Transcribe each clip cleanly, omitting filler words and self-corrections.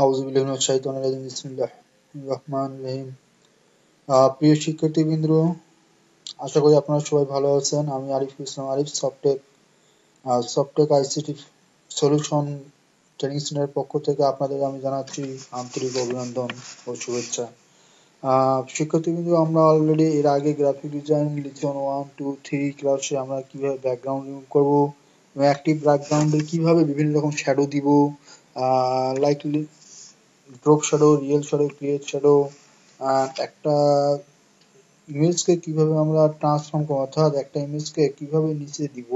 আউযুবিল্লাহি মিনাশ শাইতানির রাজিম বিসমিল্লাহির রহমানির রহিম। প্রিয় শিক্ষার্থীবৃন্দ, আশা করি আপনারা সবাই ভালো আছেন। আমি Ariful Islam Arif সফটটেক ICT solution training সেন্টারের পক্ষ থেকে আপনাদের আমি জানাচ্ছি আন্তরিক অভিনন্দন ও শুভেচ্ছা। শিক্ষার্থীবৃন্দ, আমরা অলরেডি এর আগে গ্রাফিক ডিজাইন লিসন 1, 2, 3 ক্লাসে আমরা কিভাবে ব্যাকগ্রাউন্ড রিমুভ করবো এবং অ্যাক্টিভ ব্যাকগ্রাউন্ডে কিভাবে বিভিন্ন রকম শ্যাডো দিব, like drop shadow, real shadow, create shadow, একটা ইমেজকে কিভাবে আমরা ট্রান্সফর্ম করবো, অর্থাৎ একটা ইমেজকে কিভাবে নিচে দিব,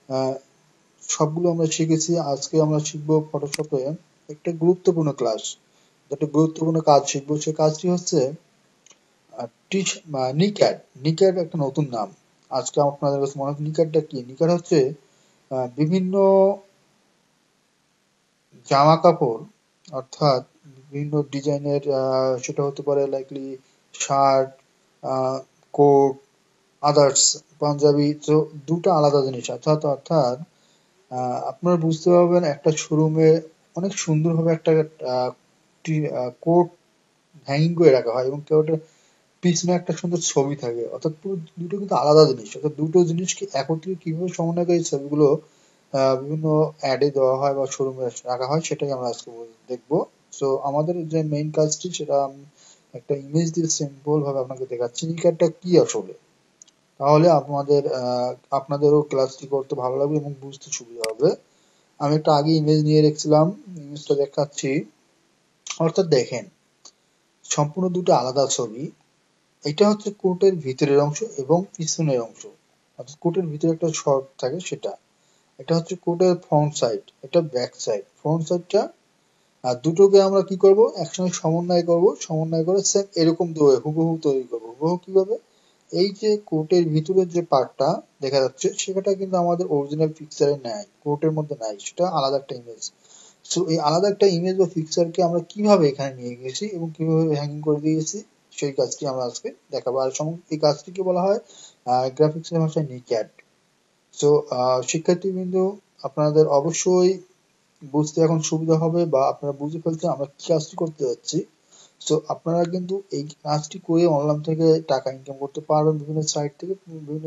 আহ, সবগুলো আমরা শিখেছি। আজকে আমরা শিখবো ফটোশপে একটা গুরুত্বপূর্ণ ক্লাস, একটা গুরুত্বপূর্ণ কাজ শিখবো। সেই কাজটি হচ্ছে নিক্যাড। নিক্যাড একটা নতুন নাম। আজকে আপনাদের কাছে মনে হচ্ছে নিক্যাডটা কি? নিক্যাড হচ্ছে বিভিন্ন জামা কাপড়, অর্থাৎ বিভিন্ন ডিজাইনের, সেটা হতে পারে likely shirt, coat, others, panjabi. তো দুটো আলাদা জিনিস। অর্থাৎ আপনারা বুঝতে পারবেন একটা শোরুমে অনেক সুন্দরভাবে একটা কোট হ্যাঙ্গিং করে রাখা হয় এবং কেউ পিছনে একটা সুন্দর ছবি থাকে, অর্থাৎ পুরো দুটো কিন্তু আলাদা জিনিস। অর্থাৎ দুটো জিনিসকে একত্রে কিভাবে সমন্বয় করে এই ছবিগুলো বিভিন্ন অ্যাডে দেওয়া হয় বা শোরুমে রাখা হয়, সেটাই আমরা আজকে দেখবো। সো আমাদের যে মেইন কাজটি, সেটা আমি একটা ইমেজ দিয়ে সিম্পল ভাবে আপনাকে দেখাচ্ছি নিকারটা কি আসলে। তাহলে আপনাদেরও ক্লাসটি করতে ভালো লাগবে এবং বুঝতে সুবিধা হবে। আমি একটা আগে ইমেজ নিয়ে রেখেছিলাম, ইমেজটা দেখাচ্ছি। অর্থাৎ দেখেন, সম্পূর্ণ দুটো আলাদা ছবি। এটা হচ্ছে কোটের ভিতরের অংশ এবং পিছনের অংশ। অর্থাৎ কোটের ভিতরে একটা শর্ট থাকে সেটা। এটা হচ্ছে কোটের ফ্রন্ট সাইড, এটা ব্যাক সাইড। ফ্রন্ট সাইডটা আর দুটোকে আমরা কি করব, একসঙ্গে সমন্বয় করে সেম এরকম হুবহু তৈরি করবো। হুবহু কিভাবে? এই যে কোটের ভিতরের যে পার্টটা দেখা যাচ্ছে, সেটা কিন্তু আমাদের অরিজিনাল পিকচারে নাই, কোটের মধ্যে নাই, সেটা আলাদা একটা ইমেজ। সো এই আলাদা একটা ইমেজ বা পিকচারকে আমরা কিভাবে এখানে নিয়ে গেছি এবং কিভাবে হ্যাঙ্গিং করে দিয়েছি, সেই কাজটি আমরা আজকে দেখাবো। আর এই কাজটিকে বলা হয় গ্রাফিক্সের ভাষায় নিক্যাড। সো শিক্ষার্থীবৃন্দ, আপনাদের অবশ্যই বুঝতে এখন সুবিধা হবে বা আপনারা বুঝে ফেলছেন আমরা কি কাজটি করতে যাচ্ছি। সো আপনারা কিন্তু এই কাজটি করে অনলাইন থেকে টাকা ইনকাম করতে পারবেন বিভিন্ন সাইট থেকে। বিভিন্ন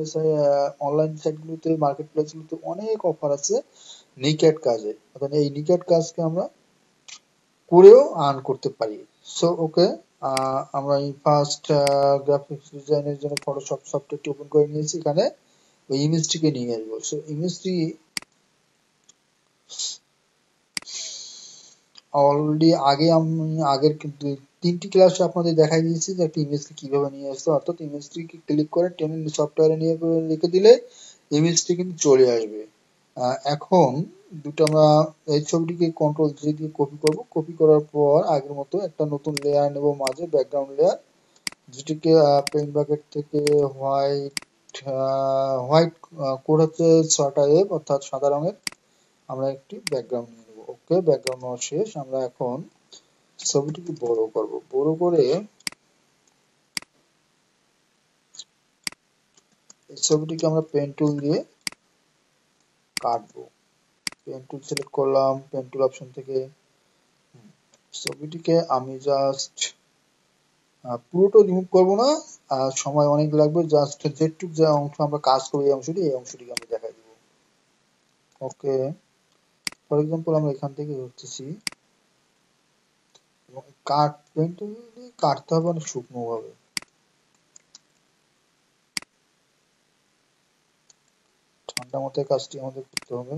অনলাইন সাইটগুলোতে, মার্কেট প্লেসগুলোতে অনেক অফার আছে নিক্যাড কাজে। অর্থাৎ এই নিক্যাড কাজকে আমরা করেও আর্ন করতে পারি। সো ওকে, আমরা এই ফার্স্ট গ্রাফিক্স ডিজাইনের জন্য ফটোশপ সফটওয়্যারটি ওপেন করে নিয়েছি। এখানে ওই ইমেজটিকে নিয়ে আসবো। সো ইমেজটি অলরেডি আগের কিন্তু 3টি ক্লাসে আপনাদের দেখাই দিয়েছি যে একটা ইমেজকে কিভাবে নিয়ে আসতে। অর্থাৎ ইমেজটিকে ক্লিক করে টেনে সফটওয়্যারে নিয়ে রেখে দিলে ইমেজটি কিন্তু চলে আসবে। এখন দুটো আমরা এই ছবিটিকে কন্ট্রোল জি দিয়ে কপি করব। কপি করার পর আগের মতো একটা নতুন লেয়ার নেব, মাঝে ব্যাকগ্রাউন্ড লেয়ার, যেটিকে পেইন্ট বাকেট থেকে হোয়াইট হোয়াইট কোড হচ্ছে 6টা এফ, অর্থাৎ সাদা রঙের। আমরা একটি ব্যাকগ্রাউন্ড নিয়ে নেব। ওকে, ব্যাকগ্রাউন্ড নেওয়া শেষ। আমরা এখন ছবিটিকে বড় করব। বড় করে এই ছবিটিকে আমরা পেন টুল দিয়ে কাটবো। পেন টুল সিলেক্ট করলাম, পেন টুল অপশন থেকে ছবিটিকে আমি জাস্ট পুরোটা রিমুভ করবো না, সময় অনেক লাগবে। জাস্ট যেটুক যে অংশ আমরা কাজ করবো এই অংশটিকে আমরা দেখাই দিব। ওকে, ফর এক্সাম্পল আমরা এখান থেকে ধরতেছি এবং পেন টুল দিয়ে কাটতে হবে অনেক শুকনো ভাবে। ঠান্ডা মাথায় কাজটি আমাদের করতে হবে।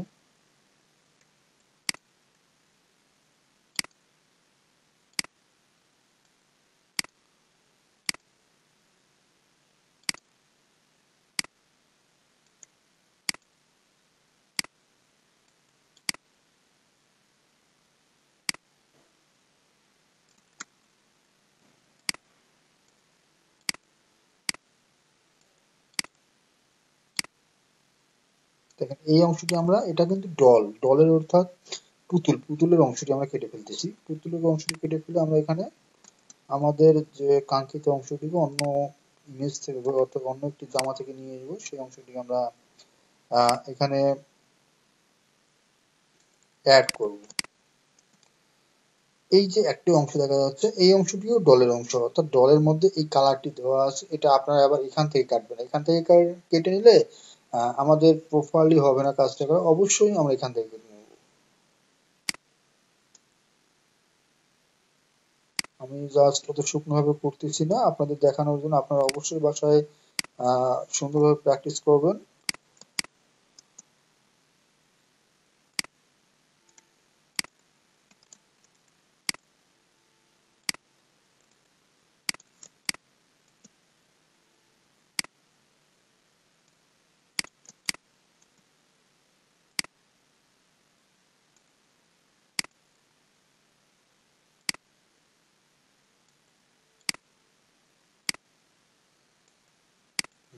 দেখেন, এই অংশটি আমরা, এটা কিন্তু ডলের অর্থাৎ পুতুলের অংশটি আমরা কেটে ফেলতেছি। পুতুলের অংশটি কেটে ফেলে আমরা এখানে আমাদের যে কাঙ্ক্ষিত অংশটিকে অন্য ইমেজ থেকে অর্থাৎ অন্য একটি জামা থেকে নিয়ে আসবো। সেই অংশটিকে আমরা এখানে অ্যাড করব। এই যে একটি অংশ দেখা যাচ্ছে, এই অংশটিও ডলের অংশ, অর্থাৎ ডলের মধ্যে এই কালারটি দেওয়া আছে। এটা আপনারা আবার এখান থেকে কাটবেন, এখান থেকে কেটে নিলে আমাদের প্রপারলি হবে না কাজটা করা, অবশ্যই আমরা এখান থেকে কেটে নেব। আমি জাস্ট অত শুকনো ভাবে করতেছি না, আপনাদের দেখানোর জন্য। আপনারা অবশ্যই বাসায় সুন্দরভাবে প্র্যাকটিস করবেন।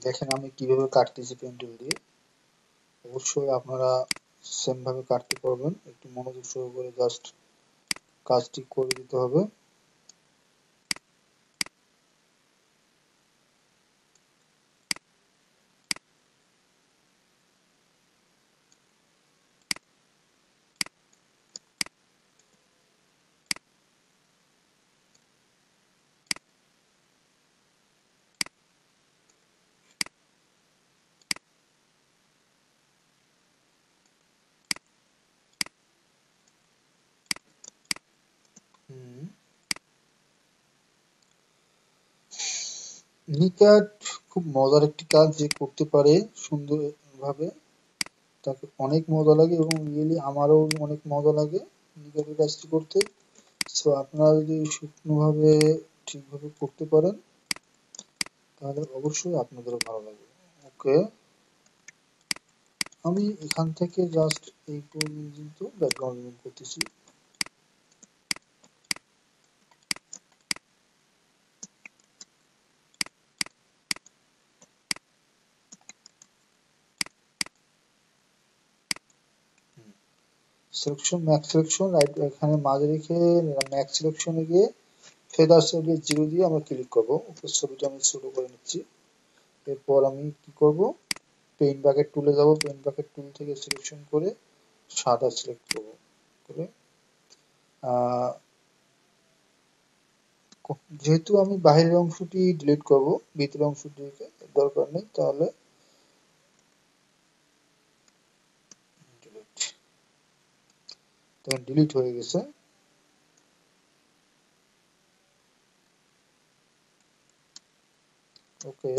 দেখেন আমি কিভাবে কাটতেছি পেন্সিল দিয়ে, অবশ্যই আপনারা সেম ভাবে কাটতে পারবেন। একটু মনোযোগ সহকারে জাস্ট কাজটি করে দিতে হবে। হুম, নিকাট খুব মজার একটি কাজ, যে করতে পারে সুন্দরভাবে তাকে অনেক মজা লাগে, এবং রিয়েলি আমারও অনেক মজা লাগে নিকাটের কাজটি করতে। সো আপনারা যদি শুকনোভাবে ঠিকভাবে করতে পারেন তাহলে অবশ্যই আপনাদেরও ভালো লাগবে। ওকে, আমি এখান থেকে জাস্ট এই পর্যন্ত ব্যাকগ্রাউন্ড রিমুভ করতেছি। সিলেকশন, ম্যাক্স সিলেকশন, রাইট এখানে মাঝে রেখে ম্যাক্স সিলেকশনে গিয়ে ফেদার সাইডে জিরো দিয়ে আমরা ক্লিক করবো। ওকে, ছবিটা আমি ছোট করে নিচ্ছি। এরপর আমি কি করব, পেইন্ট বাকেট টুলে যাব, পেইন্ট বাকেট টুল থেকে সিলেকশন করে সাদা সিলেক্ট করব করে যেহেতু আমি বাইরের অংশটি ডিলিট করব, ভিতরের অংশটিকে দরকার নেই, তাহলে ডিলিট, ডিলিট হয়ে গেছে। ওকে,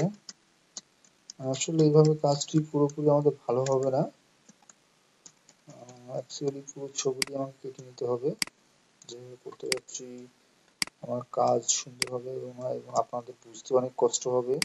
আসলে এইভাবে কাজটি পুরোপুরি আমাদের ভালো হবে না, অ্যাকচুয়ালি পুরো ছবিটি আমাকে কেটে নিতে হবে। যেভাবে করতে যাচ্ছি আমার কাজ সুন্দর হবে এবং আপনাদের বুঝতে অনেক কষ্ট হবে।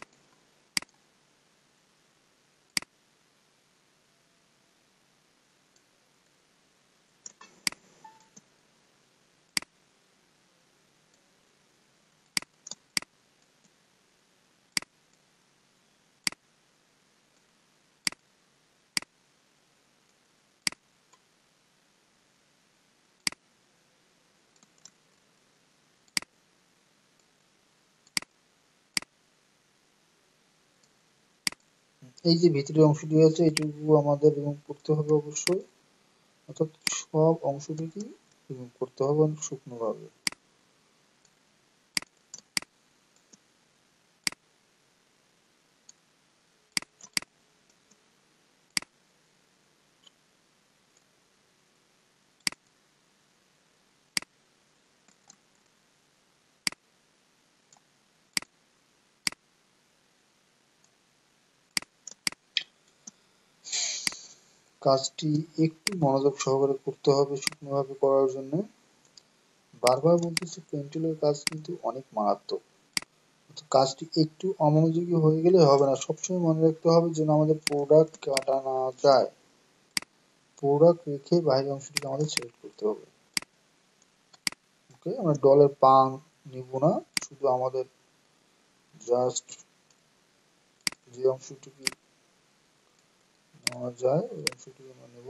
এই যে ভিতরের অংশটি আছে এটুকু আমাদের রিমুভ করতে হবে অবশ্যই, অর্থাৎ সব অংশটিকে রিমুভ করতে হবে শুকনোভাবে। কাজটি একটু মনোযোগ সহকারে করতে হবে শুকনোভাবে করার জন্য। বারবার বলতেছি, পেন্সিলের কাজ কিন্তু অনেক মারাত্মক। কাজটি একটু অমনোযোগী হয়ে গেলে হবে না, সবসময় মনে রাখতে হবে যেন আমাদের প্রোডাক্ট কাটা না যায়। প্রোডাক্ট রেখে বাইরের অংশটিকে আমাদের সিলেক্ট করতে হবে। ওকে, আমরা ডলের পা নিব না, শুধু আমাদের জাস্ট যে অংশটুকু নেওয়া যায় ওই অংশটুকু আমরা নেব।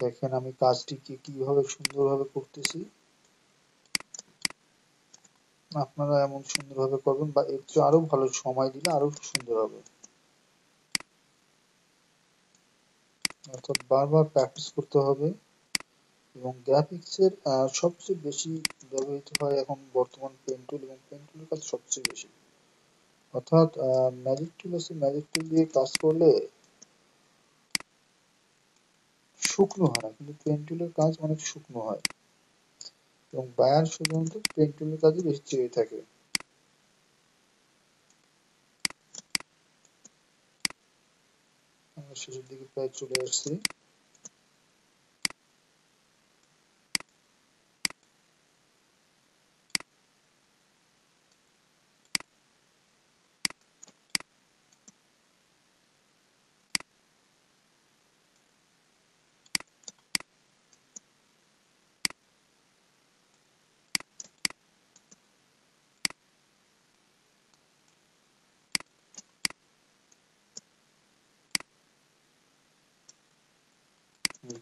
দেখেন আমি কাজটিকে কিভাবে সুন্দরভাবে করতেছি। আপনারা এমন সুন্দরভাবে করবেন বা এর চেয়ে আরো ভালো সময় দিলে আরো সুন্দর হবে। অর্থাৎ বারবার প্র্যাকটিস করতে হবে। এবং গ্রাফিক্সের সবচেয়ে বেশি ব্যবহৃত হয় এখন বর্তমান পেন টুল, এবং পেন টুলের কাজ সবচেয়ে বেশি। অর্থাৎ ম্যাজিক টুল আছে, ম্যাজিক টুল দিয়ে কাজ করলে শুকনো হয় না, কিন্তু পেন টুলের কাজ অনেক শুকনো হয়, এবং বায়ার সাধারণত পেন টুলের কাজে বেশি চেয়ে থাকে। আমরা শেষের দিকে প্রায় চলে আসছি।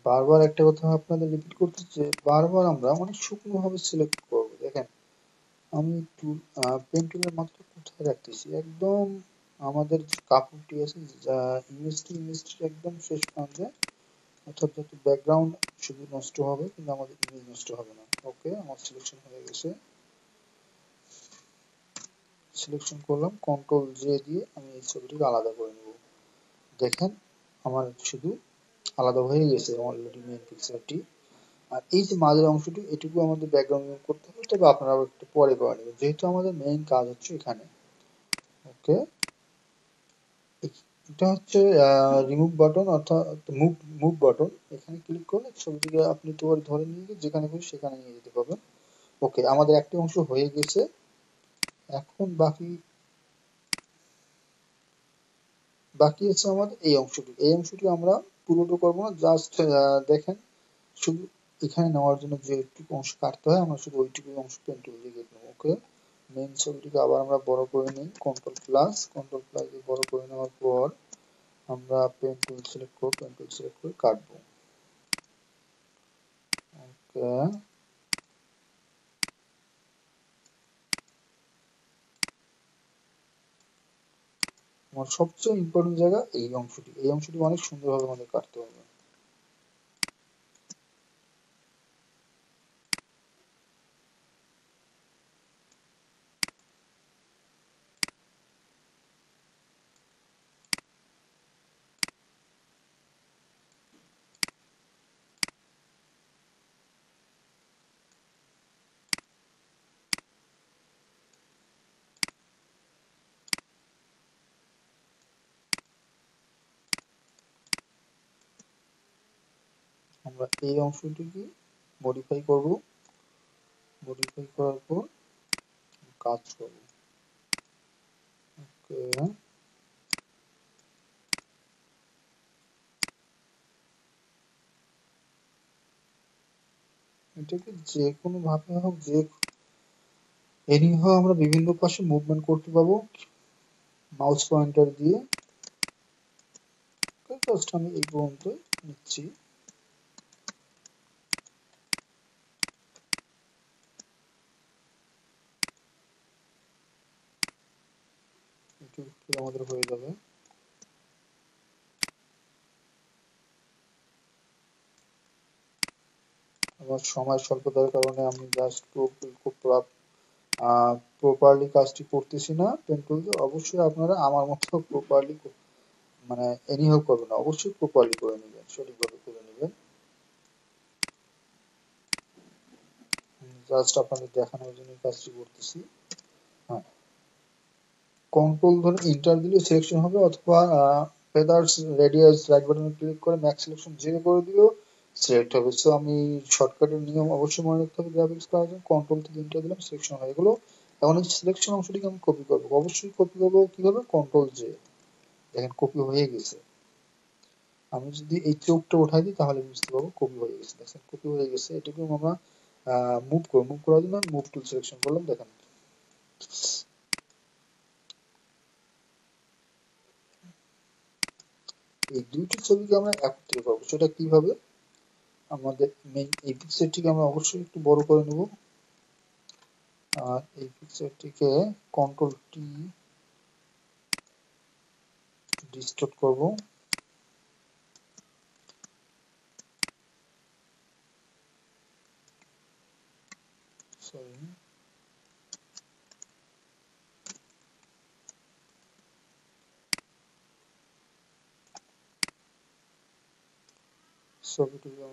বারবার একটা কথা আপনাদের রিপিট করতেছি, বারবার আমরা অনেক শুকনো ভাবে সিলেক্ট করবো। দেখেন আমি টুল পেন টুলের মাত্রা কোথায় রাখতেছি, একদম আমাদের যে কাপড়টি আছে যা ইমেজটি একদম শেষ প্রান্তে, অর্থাৎ যত ব্যাকগ্রাউন্ড শুধু নষ্ট হবে কিন্তু আমাদের ইমেজ নষ্ট হবে না। ওকে, আমার সিলেকশন হয়ে গেছে। সিলেকশন করলাম, কন্ট্রোল জে দিয়ে আমি এই ছবিটিকে আলাদা করে নেব। দেখেন আমার শুধু আলাদা হয়ে গেছে অলরেডি মেইন পিকচারটি। আর এই যে মাঝের অংশটি, এটুকু আমাদের ব্যাকগ্রাউন্ড করতে হবে, তবে আপনারা একটু পরে করে নেবেন, যেহেতু আমাদের মেইন কাজ হচ্ছে এখানে। ওকে, এটা হচ্ছে রিমুভ বাটন, অর্থাৎ মুভ মুভ বাটন। এখানে ক্লিক করলে ছবিটিকে আপনি ধরে নিয়ে গিয়ে যেখানে খুশি সেখানে নিয়ে যেতে পারবেন। ওকে, আমাদের একটি অংশ হয়ে গেছে। এখন বাকি আছে আমাদের এই অংশটি। এই অংশটি আমরা পুরোটা করবো না, জাস্ট দেখেন শুধু এখানে নেওয়ার জন্য যে একটু অংশ কাটতে হয়, আমরা শুধু ওইটুকু অংশ পেন টুল দিয়ে কেটে নেবো। ওকে, মেইন ছবিটিকে আবার আমরা বড় করে নিই, কন্ট্রোল প্লাস দিয়ে বড় করে নেওয়ার পর আমরা পেন টুল সিলেক্ট করে কাটবো। ওকে, আমার সবচেয়ে ইম্পর্টেন্ট জায়গা এই অংশটি অনেক সুন্দরভাবে আমাদের কাটতে হবে। আমরা এই অংশটিকে মডিফাই করব, মডিফাই করার পর কাজ করব। ওকে, এটাকে যে কোনো ভাবে হোক, যে এনিহাও আমরা বিভিন্ন পাশে মুভমেন্ট করতে পারবো মাউস পয়েন্টার দিয়ে। জাস্ট আমি এই পর্যন্ত নিচ্ছি। এটুকু আমাদের হয়ে যাবে। আমার সময় স্বল্পতার কারণে আমি জাস্ট প্রপারলি কাজটি করতেছি না পেন টুল দিয়ে। অবশ্যই আপনারা আমার মতো প্রপারলি মানে এনিহাও করবেন না, অবশ্যই প্রপারলি করে নেবেন, সঠিকভাবে করে নেবেন। জাস্ট আপনাদের দেখানোর জন্য কাজটি করতেছি। হ্যাঁ, কন্ট্রোল ধরে এন্টার দিলে সিলেকশন হবে, অথবা ফেদার্স রেডিয়াস রাইট বাটনে ক্লিক করে ম্যাক্স সিলেকশন 0 করে দিলেও সিলেক্ট হবে। সো আমি শর্টকাটের নিয়ম অবশ্যই মনে রাখতে হবে গ্রাফিক্স করার জন্য। কন্ট্রোল থেকে এন্টার দিলাম, সিলেকশন হয়ে গেল। এখন এই সিলেকশন অংশটিকে আমি কপি করবো, অবশ্যই কপি করবো কিভাবে, কন্ট্রোল জে। দেখেন কপি হয়ে গেছে। আমি যদি এই চোখটা উঠাই দিই তাহলে বুঝতে পারবো কপি হয়ে গেছে। দেখেন কপি হয়ে গেছে। এটাকে আমরা মুভ করার জন্য মুভ টুল সিলেকশন করলাম। দেখেন এই দুইটি ছবিকে আমরা একত্রে পাবো, সেটা কিভাবে, আমাদের মেইন এই পিকচারটিকে আমরা অবশ্যই একটু বড় করে নেব। আর এই পিকচারটিকে কন্ট্রোল টি ডিস্টর্ট করব। সরি, ছবিটিকে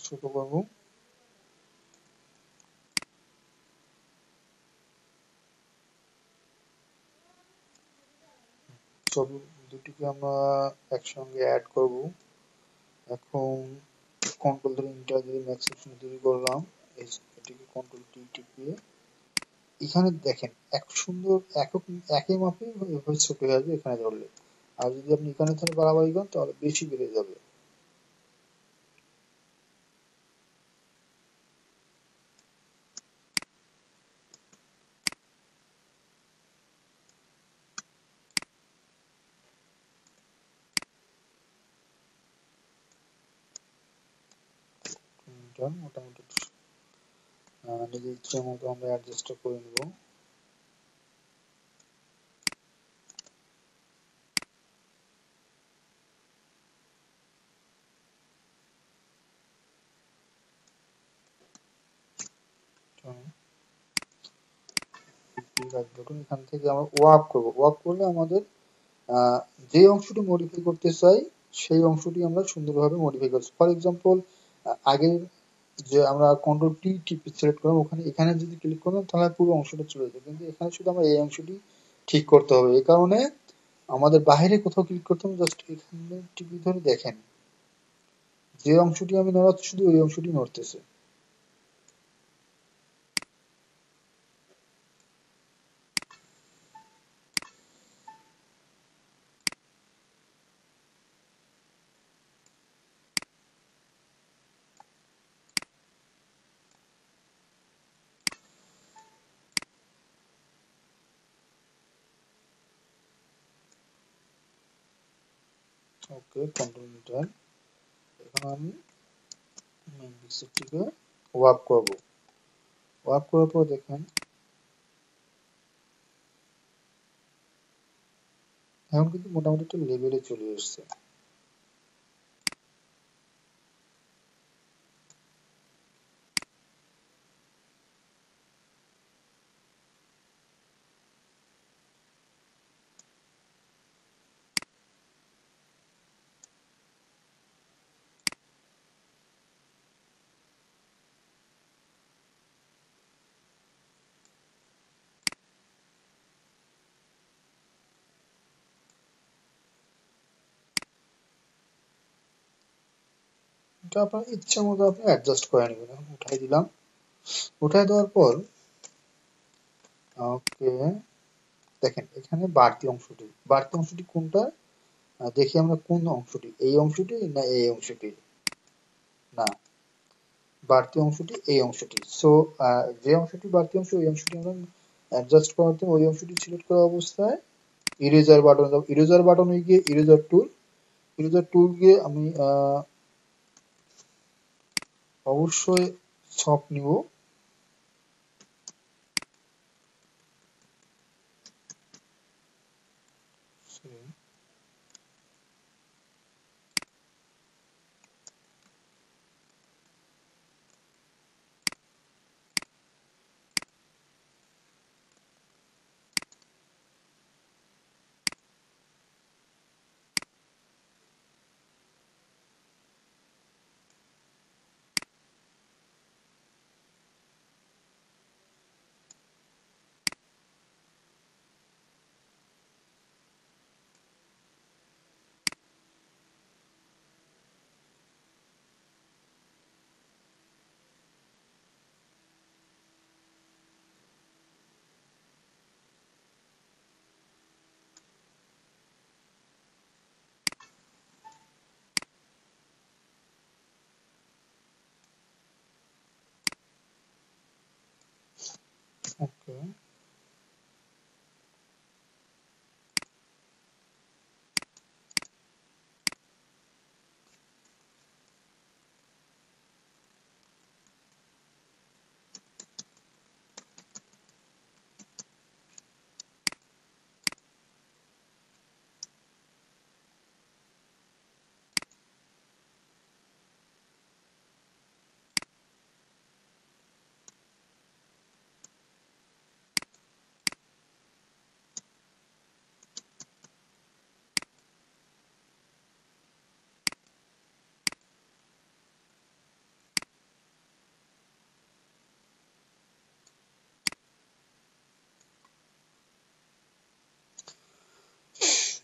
ছোট করব। ছবি দুটিকে আমরা একসঙ্গে অ্যাড করব। এখন কন্ট্রোল ধরে ইন্টার দিয়ে ম্যাক্স অপশন তৈরি করলাম। এটিকে কন্ট্রোল টি টিপিয়ে এখানে দেখেন এক সুন্দর একই মাপে এভাবে ছোট হয়ে যাবে এখানে ধরলে। আর যদি আপনি এখানে ধরে বাড়াবাড়ি করেন তাহলে বেশি বেড়ে যাবে। মোটামুটি নিজের ইচ্ছা মতো আমরা অ্যাডজাস্ট করে নেব। এখান থেকে আমরা ওয়ার্ক করব। ওয়ার্ক করলে আমাদের যে অংশটি মডিফাই করতে চাই সেই অংশটি আমরা সুন্দরভাবে মডিফাই করছি। ফর এক্সাম্পল আগের যে আমরা কন্ট্রোল টি টিপে সিলেক্ট করলাম ওখানে এখানে যদি ক্লিক করলাম তাহলে পুরো অংশটা চলে যাবে, কিন্তু এখানে শুধু আমরা এই অংশটি ঠিক করতে হবে। এই কারণে আমাদের বাইরে কোথাও ক্লিক করতে হবে, জাস্ট এখানে টিপে ধরে দেখেন যে অংশটি আমি নড়াচ্ছি শুধু ওই অংশটি নড়তেছে। ওকে, কন্ট্রোল এন্টার। এখন আমি মেইন পিকচারটিকে ওয়ার্ক করব। ওয়ার্ক করার পর দেখেন এখন কিন্তু মোটামুটি একটা লেভেলে চলে এসছে। এটা আপনার ইচ্ছা মতো আপনি অ্যাডজাস্ট করে নেবেন। এখন উঠাই দিলাম। উঠাই দেওয়ার পর ওকে, দেখেন এখানে বাড়তি অংশটি কোনটা দেখি আমরা, কোন অংশটি, এই অংশটি না এই অংশটি? না, বাড়তি অংশটি এই অংশটি। সো যে অংশটি বাড়তি অংশ ওই অংশটি আমরা অ্যাডজাস্ট করার জন্য ওই অংশটি সিলেক্ট করা অবস্থায় ইরেজার বাটন দাও। ইরেজার বাটনে গিয়ে ইরেজার টুল গিয়ে আমি অবশ্যই সফট নিব। ওকে,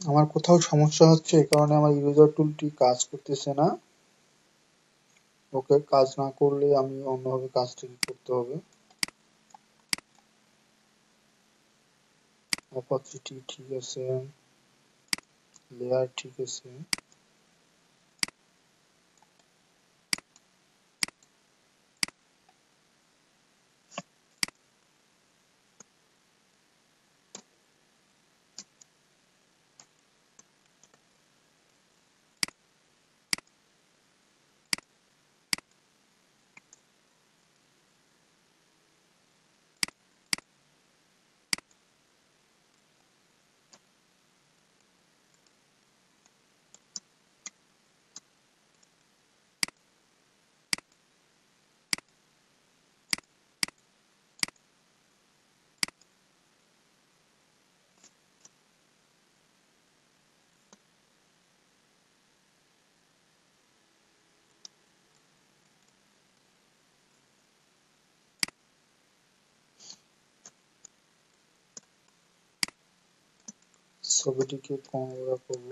আমার কোথাও সমস্যা হচ্ছে, এই কারণে আমার ইরেজার টুলটি কাজ করতেছে না। ওকে, কাজ না করলে আমি অন্যভাবে কাজটাকে করতে হবে। অপাসিটি ঠিক আছে, লেয়ার ঠিক আছে। ছবিটিকে কম বড় করব।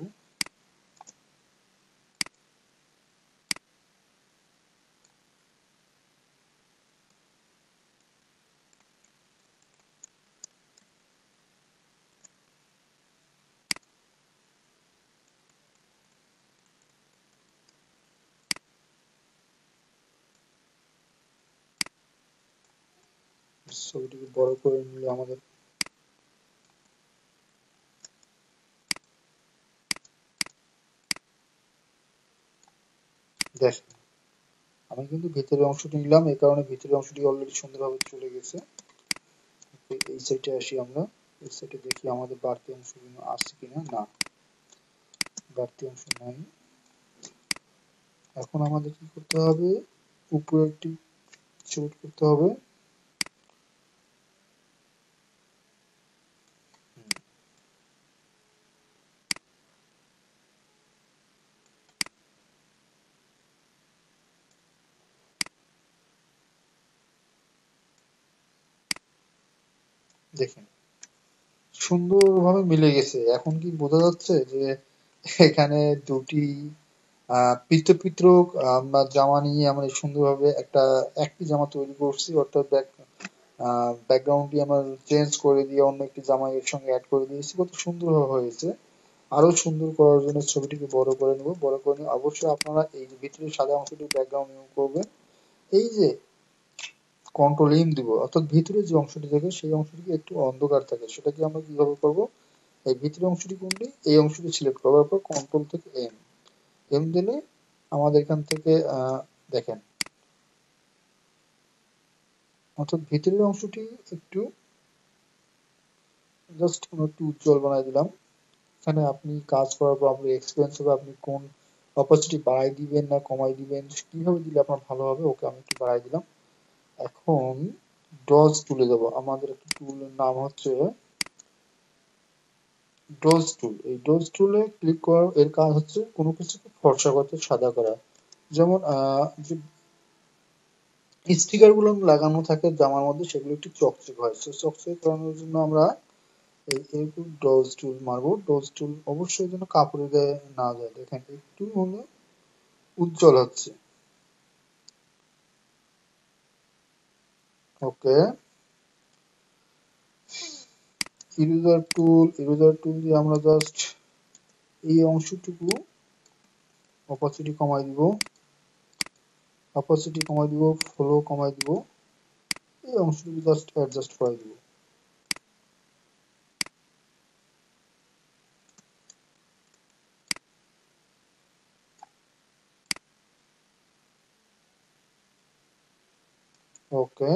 ছবিটিকে বড় করে নিলে আমাদের দেখেন, আমি কিন্তু ভিতরের অংশটি নিলাম, এই কারণে ভিতরের অংশটি অলরেডি সুন্দরভাবে চলে গেছে। এই সাইডে আসি আমরা, এই সাইডে দেখি আমাদের বাড়তি অংশগুলো আছে কিনা। না, বাড়তি অংশ নাই। এখন আমাদের কি করতে হবে, উপরে একটি সিলেক্ট করতে হবে। দেখেন, সুন্দরভাবে মিলে গেছে। এখন কি বোঝা যাচ্ছে যে এখানে দুটি পৃথক পৃথক আমরা জামা নিয়ে আমরা সুন্দরভাবে একটি জামা তৈরি করছি, অর্থাৎ ব্যাকগ্রাউন্ডটি আমরা চেঞ্জ করে দিয়ে অন্য একটি জামা এর সঙ্গে অ্যাড করে দিয়েছি। কত সুন্দরভাবে হয়েছে। আরো সুন্দর করার জন্য ছবিটিকে বড় করে নেব। বড় করে নিয়ে অবশ্যই আপনারা এই যে ভিতরে সাদা অংশটি ব্যাকগ্রাউন্ড নিউ করবেন। এই যে কন্ট্রোল এম দিব, অর্থাৎ ভিতরে যে অংশটি থাকে সেই অংশটিকে একটু অন্ধকার থাকে, সেটাকে আমরা কিভাবে করব, এই ভিতরে অংশটি কোনটি, এই অংশটি সিলেক্ট করার পর কন্ট্রোল থেকে এম, এম দিলে আমাদের এখান থেকে দেখেন, অর্থাৎ ভিতরের অংশটি একটু জাস্ট একটু উজ্জ্বল বানাই দিলাম। এখানে আপনি কাজ করার পর আপনার এক্সপিরিয়েন্স হবে আপনি কোন অপাসিটি বাড়াই দিবেন না কমাই দিবেন, কিভাবে দিলে আপনার ভালো হবে। ওকে, আমি একটু বাড়াই দিলাম। এখন ডজ টুলে যাব। আমাদের একটা টুলের নাম হচ্ছে ডজ টুল। এই ডজ টুলে ক্লিক করার এর কাজ হচ্ছে কোনো কিছুকে ফর্সা করতে, সাদা করা। যেমন যে স্টিকার গুলো লাগানো থাকে জামার মধ্যে, সেগুলো একটু চকচক হয়। সেই চকচক করানোর জন্য আমরা এরকম ডজ টুল মারবো। ডজ টুল অবশ্যই যেন কাপড়ে গায়ে না যায়। দেখেন, একটু হলে উজ্জ্বল হচ্ছে। ওকে, ইরেজার টুল দিয়ে আমরা জাস্ট এই অংশটুকু অপাসিটি কমাই দিব, ফ্লো কমাই দিব, এই অংশটুকু জাস্ট অ্যাডজাস্ট করে দিব। ওকে,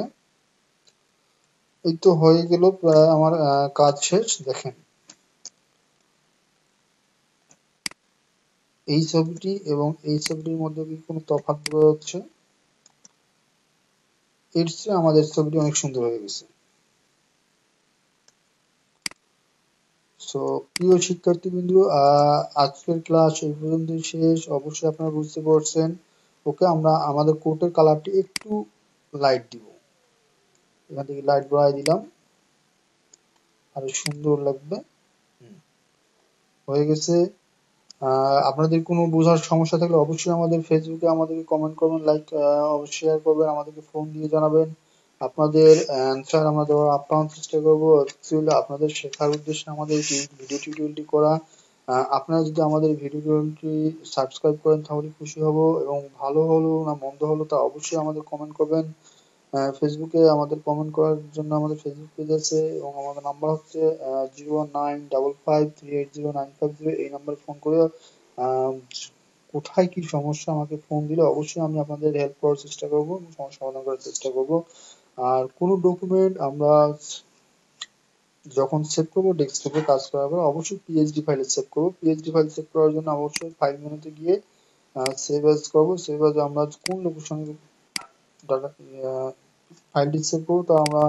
এই তো হয়ে গেল, প্রায় আমার কাজ শেষ। দেখেন, এই ছবিটি এবং এই ছবিটির মধ্যে কি কোনো তফাৎ বোঝা যাচ্ছে? এর চেয়ে আমাদের ছবিটি অনেক সুন্দর হয়ে গেছে। সো প্রিয় শিক্ষার্থীবৃন্দ, আজকের ক্লাস এই পর্যন্তই শেষ। অবশ্যই আপনারা বুঝতে পারছেন। ওকে, আমরা আমাদের কোটের কালারটি একটু লাইট দিব। এখান থেকে লাইট বাড়াই দিলাম, আরো সুন্দর লাগবে। হয়ে গেছে। আপনাদের কোনো বোঝার সমস্যা থাকলে অবশ্যই আমাদের ফেসবুকে আমাদেরকে কমেন্ট করবেন, লাইক শেয়ার করবেন, আমাদেরকে ফোন দিয়ে জানাবেন। আপনাদের অ্যান্সার আমরা দেওয়ার আপ্রাণ চেষ্টা করবো। অ্যাকচুয়ালি আপনাদের শেখার উদ্দেশ্যে আমাদের এই ভিডিও টিউটোরিয়ালটি করা। আপনারা যদি আমাদের ভিডিও টিউটোরিয়ালটি সাবস্ক্রাইব করেন তাহলে খুশি হব, এবং ভালো হলো না মন্দ হলো তা অবশ্যই আমাদের কমেন্ট করবেন। ফেসবুকে আমাদের কমেন্ট করার জন্য আমাদের ফেসবুক পেজ আছে, এবং আমাদের নাম্বার হচ্ছে 01955380950। এই নাম্বারে ফোন করে আহ, কোথায় কি সমস্যা আমাকে ফোন দিলে অবশ্যই আমি আপনাদের হেল্প করার চেষ্টা করব, সমস্যা সমাধান করার চেষ্টা করব। আর কোনো ডকুমেন্ট আমরা যখন সেভ করবো ডেস্কটপে কাজ করার পর অবশ্যই পিএইচডি ফাইলে সেভ করবো। পিএইচডি ফাইল সেভ করার জন্য অবশ্যই ফাইল মেনুতে গিয়ে সেভ এজ করবো। সেভ এজ আমরা কোন লোকেশনে ডাটা ফাইলটি সেভ করবো তা আমরা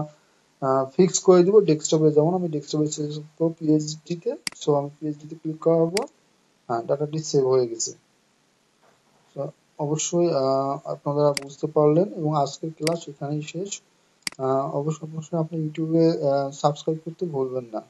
ফিক্স করে দিব ডেস্কটপে, যেমন আমি ডেস্কটপে সেভ করবো পিএইচডি তে। সো আমি পিএইচডি তে ক্লিক করার পর ডাটাটি সেভ হয়ে গেছে। তো অবশ্যই আপনারা বুঝতে পারলেন, এবং আজকের ক্লাস এখানেই শেষ। অবশ্যই অবশ্যই আপনি ইউটিউবে সাবস্ক্রাইব করতে ভুলবেন না।